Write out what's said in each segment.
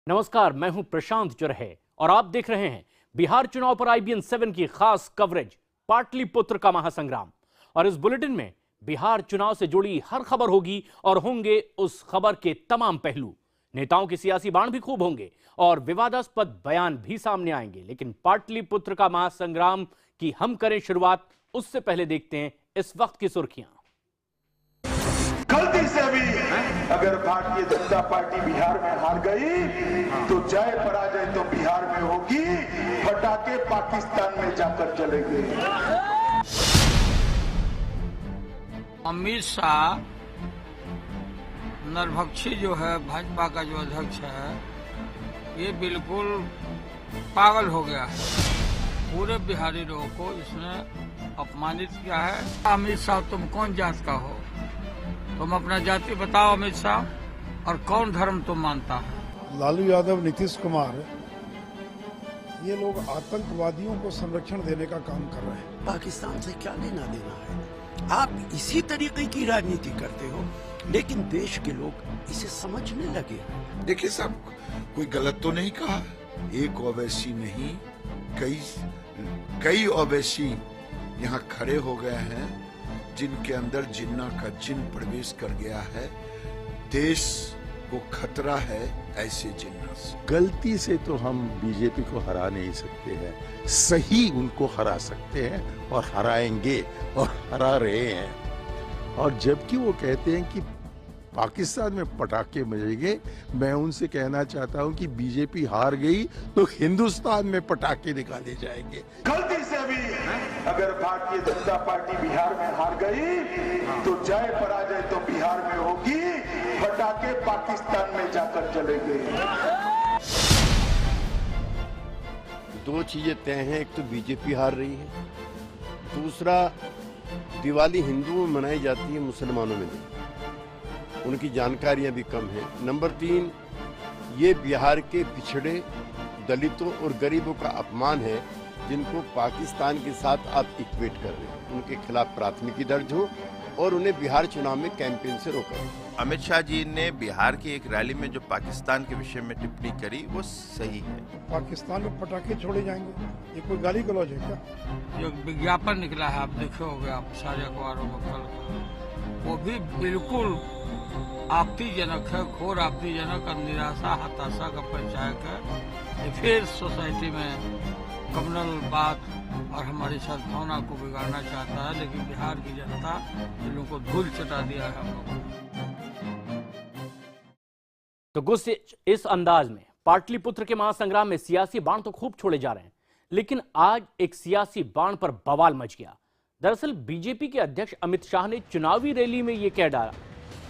नमस्कार, मैं हूं प्रशांत चरहे और आप देख रहे हैं बिहार चुनाव पर IBN 7 की खास कवरेज पाटलिपुत्र का महासंग्राम। और इस बुलेटिन में बिहार चुनाव से जुड़ी हर खबर होगी और होंगे उस खबर के तमाम पहलू। नेताओं के सियासी बाण भी खूब होंगे और विवादास्पद बयान भी सामने आएंगे। लेकिन पाटलिपुत्र का महासंग्राम की हम करें शुरुआत, उससे पहले देखते हैं इस वक्त की सुर्खियां। गलती से भी अगर भारतीय जनता पार्टी बिहार में हार गई तो जय पराजय तो बिहार में होगी, फटाके पाकिस्तान में जाकर चलेंगे। अमित शाह नरभक्षी जो है भाजपा का जो अध्यक्ष है, ये बिल्कुल पागल हो गया है। पूरे बिहारी लोगों को इसने अपमानित किया है। अमित शाह, तुम कौन जात का हो? तुम अपना जाति बताओ अमित शाह, और कौन धर्म तुम मानता है? लालू यादव, नीतीश कुमार, ये लोग आतंकवादियों को संरक्षण देने का काम कर रहे हैं। पाकिस्तान से क्या लेना देना है? आप इसी तरीके की राजनीति करते हो, लेकिन देश के लोग इसे समझने लगे। देखिए साहब, कोई गलत तो नहीं कहा। एक ओवैसी नहीं, कई ओवैसी यहाँ खड़े हो गए हैं जिनके अंदर जिन्ना का जिन प्रवेश कर गया है। देश को खतरा है ऐसे जिन्ना से। गलती से तो हम बीजेपी को हरा नहीं सकते हैं, सही उनको हरा सकते हैं और हराएंगे और हरा रहे हैं। और जबकि वो कहते हैं कि पाकिस्तान में पटाखे बजेंगे, मैं उनसे कहना चाहता हूं कि बीजेपी हार गई तो हिंदुस्तान में पटाखे निकाले जाएंगे। गलती से भी अगर भारतीय जनता पार्टी बिहार में हार गई तो जय पराजय तो बिहार में होगी, फटाके पाकिस्तान में जाकर चलेंगे। दो चीजें तय हैं, एक तो बीजेपी हार रही है, दूसरा दिवाली हिंदुओं में मनाई जाती है, मुसलमानों में नहीं। उनकी जानकारियां भी कम हैं। नंबर 3, ये बिहार के पिछड़े दलितों और गरीबों का अपमान है, जिनको पाकिस्तान के साथ आप इक्वेट कर रहे हैं। उनके खिलाफ प्राथमिकी दर्ज हो और उन्हें बिहार चुनाव में कैंपेन से रोका। अमित शाह जी ने बिहार की एक रैली में जो पाकिस्तान के विषय में टिप्पणी करी वो सही है। पाकिस्तान में पटाखे छोड़े जाएंगे, ये कोई गाली गलौज है क्या? जो विज्ञापन निकला है, आप देखे होंगे, आप सारे अखबारों में कल, वो भी बिल्कुल आपत्तिजनक है, घोर आपत्तिजनक और निराशा हताशा का परिचायक है। फिर सोसाइटी में कम्युनल बात और हमारी सद्भावना को बिगाड़ना चाहता है। लेकिन बिहार की जनता इन लोगों को धूल चटा दिया है हम लोगों को। तो गुस्से इस अंदाज में पाटलिपुत्र के महासंग्राम में सियासी बाण तो खूब छोड़े जा रहे हैं, लेकिन आज एक सियासी बाण पर बवाल मच गया। दरअसल बीजेपी के अध्यक्ष अमित शाह ने चुनावी रैली में यह कह डाला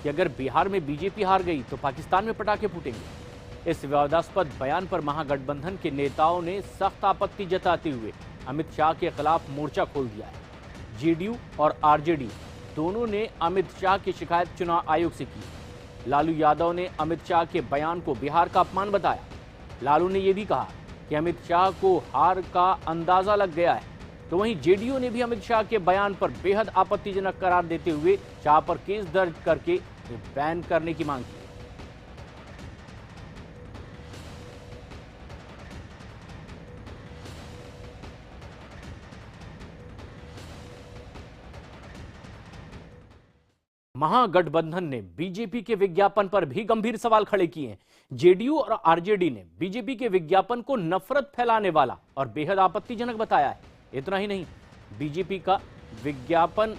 कि अगर बिहार में बीजेपी हार गई तो पाकिस्तान में पटाखे फूटेंगे। इस विवादास्पद बयान पर महागठबंधन के नेताओं ने सख्त आपत्ति जताते हुए अमित शाह के खिलाफ मोर्चा खोल दिया है। जेडीयू और आरजेडी दोनों ने अमित शाह की शिकायत चुनाव आयोग से की। लालू यादव ने अमित शाह के बयान को बिहार का अपमान बताया। लालू ने यह भी कहा कि अमित शाह को हार का अंदाजा लग गया है। तो वहीं जेडीयू ने भी अमित शाह के बयान पर बेहद आपत्तिजनक करार देते हुए शाह पर केस दर्ज करके बैन करने की मांग की। महागठबंधन ने बीजेपी के विज्ञापन पर भी गंभीर सवाल खड़े किए हैं। जेडीयू और आरजेडी ने बीजेपी के विज्ञापन को नफरत फैलाने वाला और बेहद आपत्तिजनक बताया है। इतना ही नहीं, बीजेपी का विज्ञापन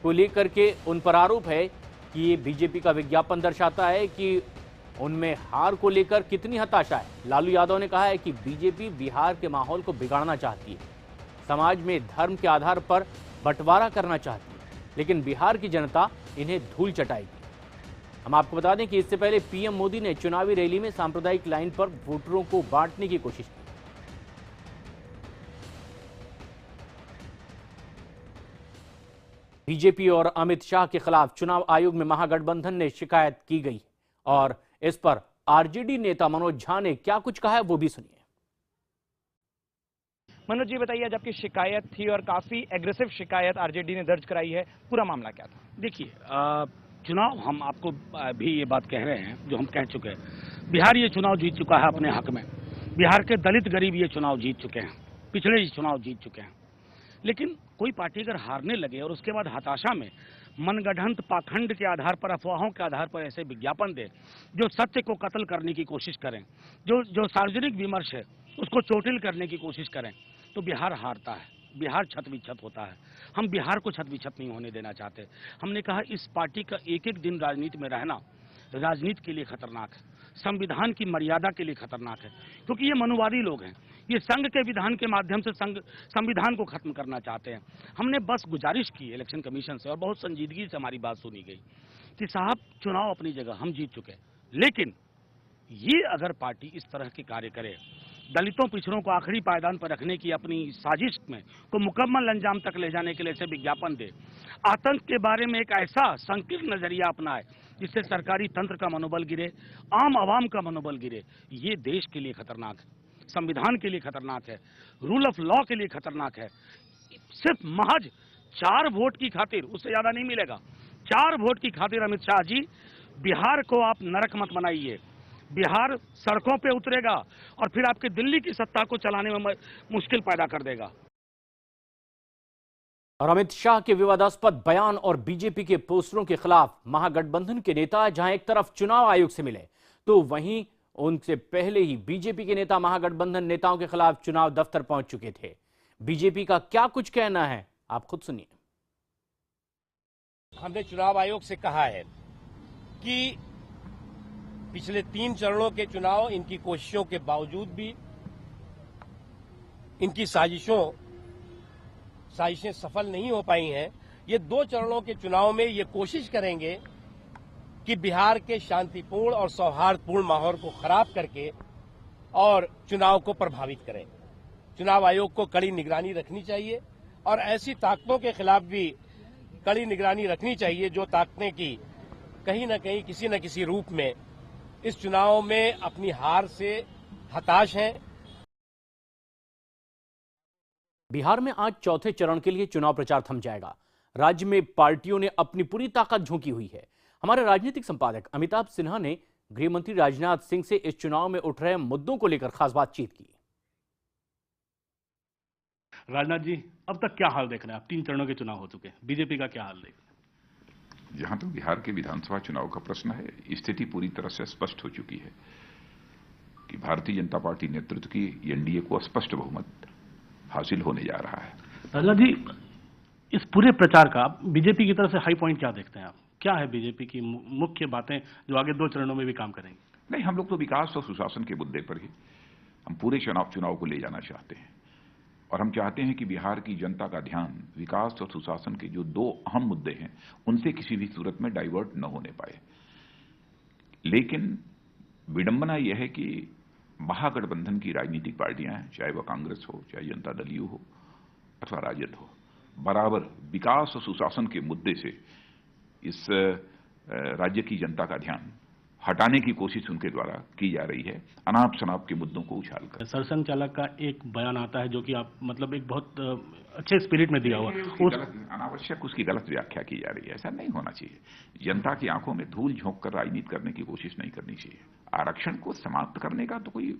को लेकर के उन पर आरोप है कि ये बीजेपी का विज्ञापन दर्शाता है कि उनमें हार को लेकर कितनी हताशा है। लालू यादव ने कहा है कि बीजेपी बिहार के माहौल को बिगाड़ना चाहती है, समाज में धर्म के आधार पर बंटवारा करना चाहती है, लेकिन बिहार की जनता इन्हें धूल चटाएगी। हम आपको बता दें कि इससे पहले पीएम मोदी ने चुनावी रैली में सांप्रदायिक लाइन पर वोटरों को बांटने की कोशिश की। बीजेपी और अमित शाह के खिलाफ चुनाव आयोग में महागठबंधन ने शिकायत की गई और इस पर आरजेडी नेता मनोज झा ने क्या कुछ कहा है वो भी सुनिए। मनोज जी बताइए, आज आपकी शिकायत थी और काफी एग्रेसिव शिकायत आरजेडी ने दर्ज कराई है, पूरा मामला क्या था? देखिए, चुनाव हम आपको भी ये बात कह रहे हैं जो हम कह चुके हैं, बिहार ये चुनाव जीत चुका है अपने हक में। बिहार के दलित गरीब ये चुनाव जीत चुके हैं, पिछड़े ये चुनाव जीत चुके हैं। लेकिन कोई पार्टी अगर हारने लगे और उसके बाद हताशा में मनगढ़ंत पाखंड के आधार पर, अफवाहों के आधार पर ऐसे विज्ञापन दे जो सत्य को कत्ल करने की कोशिश करें, जो सार्वजनिक विमर्श है उसको चोटिल करने की कोशिश करें, तो बिहार हारता है, बिहार छत विक्षत होता है। हम बिहार को छत विक्षत नहीं होने देना चाहते। हमने कहा इस पार्टी का एक एक दिन राजनीति में रहना राजनीति के लिए खतरनाक है, संविधान की मर्यादा के लिए खतरनाक है, क्योंकि ये मनुवादी लोग हैं। ये संघ के विधान के माध्यम से संविधान को खत्म करना चाहते हैं। हमने बस गुजारिश की इलेक्शन कमीशन से और बहुत संजीदगी से हमारी बात सुनी गई कि साहब चुनाव अपनी जगह हम जीत चुके, लेकिन ये अगर पार्टी इस तरह के कार्य करे, दलितों पिछड़ों को आखिरी पायदान पर रखने की अपनी साजिश में को मुकम्मल अंजाम तक ले जाने के लिए ऐसे विज्ञापन दे, आतंक के बारे में एक ऐसा संकीर्ण नजरिया अपनाए जिससे सरकारी तंत्र का मनोबल गिरे, आम आवाम का मनोबल गिरे, ये देश के लिए खतरनाक है, संविधान के लिए खतरनाक है, रूल ऑफ लॉ के लिए खतरनाक है। सिर्फ महज 4 वोट की खातिर, उससे ज्यादा नहीं मिलेगा, 4 वोट की खातिर अमित शाह जी बिहार को आप नरक मत बनाइए। बिहार सड़कों पे उतरेगा और फिर आपके दिल्ली की सत्ता को चलाने में मुश्किल पैदा कर देगा। और अमित शाह के विवादास्पद बयान और बीजेपी के पोस्टरों के खिलाफ महागठबंधन के नेता जहां एक तरफ चुनाव आयोग से मिले, तो वहीं उनसे पहले ही बीजेपी के नेता महागठबंधन नेताओं के खिलाफ चुनाव दफ्तर पहुंच चुके थे। बीजेपी का क्या कुछ कहना है, आप खुद सुनिए। हमने चुनाव आयोग से कहा है कि पिछले 3 चरणों के चुनाव, इनकी कोशिशों के बावजूद भी इनकी साजिशें सफल नहीं हो पाई हैं। ये 2 चरणों के चुनाव में ये कोशिश करेंगे कि बिहार के शांतिपूर्ण और सौहार्दपूर्ण माहौल को खराब करके और चुनाव को प्रभावित करें। चुनाव आयोग को कड़ी निगरानी रखनी चाहिए और ऐसी ताकतों के खिलाफ भी कड़ी निगरानी रखनी चाहिए जो ताकतें की कहीं न कहीं किसी न किसी रूप में इस चुनाव में अपनी हार से हताश हैं। बिहार में आज चौथे चरण के लिए चुनाव प्रचार थम जाएगा। राज्य में पार्टियों ने अपनी पूरी ताकत झोंकी हुई है। हमारे राजनीतिक संपादक अमिताभ सिन्हा ने गृह मंत्री राजनाथ सिंह से इस चुनाव में उठ रहे मुद्दों को लेकर खास बातचीत की। राजनाथ जी, अब तक क्या हाल देख रहे हैं आप? 3 चरणों के चुनाव हो चुके हैं, बीजेपी का क्या हाल देख रहे हैं? जहां तक बिहार के विधानसभा चुनाव का प्रश्न है, स्थिति पूरी तरह से स्पष्ट हो चुकी है कि भारतीय जनता पार्टी नेतृत्व की एनडीए को स्पष्ट बहुमत हासिल होने जा रहा है। राजनाथ जी, इस पूरे प्रचार का बीजेपी की तरफ से हाई पॉइंट क्या देखते हैं आप? क्या है बीजेपी की मुख्य बातें जो आगे 2 चरणों में भी काम करेंगे? नहीं, हम लोग तो विकास और सुशासन के मुद्दे पर ही हम पूरे चुनाव को ले जाना चाहते हैं और हम चाहते हैं कि बिहार की जनता का ध्यान विकास और सुशासन के जो 2 अहम मुद्दे हैं उनसे किसी भी सूरत में डाइवर्ट न होने पाए। लेकिन विडंबना यह है कि महागठबंधन की राजनीतिक पार्टियां, चाहे वह कांग्रेस हो, चाहे जनता दल यू हो अथवा राजद हो, बराबर विकास और सुशासन के मुद्दे से इस राज्य की जनता का ध्यान हटाने की कोशिश उनके द्वारा की जा रही है, अनाप शनाप के मुद्दों को उछालकर। सरसंघ चालक का एक बयान आता है जो कि आप मतलब एक बहुत अच्छे स्पिरिट में दिया हुआ, अनावश्यक उसकी गलत व्याख्या की जा रही है। ऐसा नहीं होना चाहिए। जनता की आंखों में धूल झोंक कर राजनीति करने की कोशिश नहीं करनी चाहिए। आरक्षण को समाप्त करने का तो कोई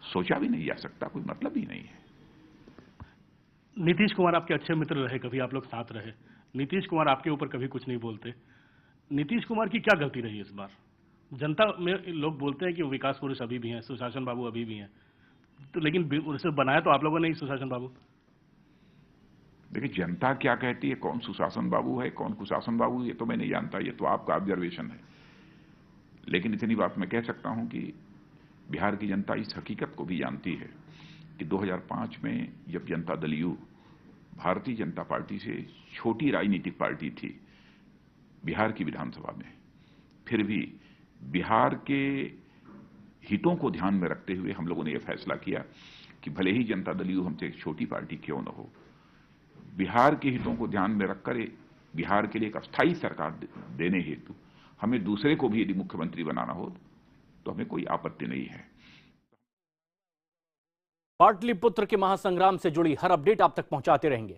सोचा भी नहीं जा सकता, कोई मतलब ही नहीं है। नीतीश कुमार आपके अच्छे मित्र रहे, कभी आप लोग साथ रहे। नीतीश कुमार आपके ऊपर कभी कुछ नहीं बोलते। नीतीश कुमार की क्या गलती रही इस बार? जनता में लोग बोलते हैं कि विकास पुरुष अभी भी हैं, सुशासन बाबू अभी भी हैं, तो लेकिन उसे बनाया तो आप लोगों ने ही सुशासन बाबू। देखिए, जनता क्या कहती है, कौन सुशासन बाबू है, कौन कुशासन बाबू, ये तो मैं नहीं जानता, ये तो आपका ऑब्जर्वेशन है। लेकिन इतनी बात मैं कह सकता हूं कि बिहार की जनता इस हकीकत को भी जानती है कि 2005 में जब जनता दल यू भारतीय जनता पार्टी से छोटी राजनीतिक पार्टी थी बिहार की विधानसभा में, फिर भी बिहार के हितों को ध्यान में रखते हुए हम लोगों ने यह फैसला किया कि भले ही जनता दल यू हमसे एक छोटी पार्टी क्यों न हो, बिहार के हितों को ध्यान में रखकर बिहार के लिए एक अस्थायी सरकार देने हेतु हमें दूसरे को भी यदि मुख्यमंत्री बनाना हो तो हमें कोई आपत्ति नहीं है। पाटलिपुत्र के महासंग्राम से जुड़ी हर अपडेट आप तक पहुंचाते रहेंगे।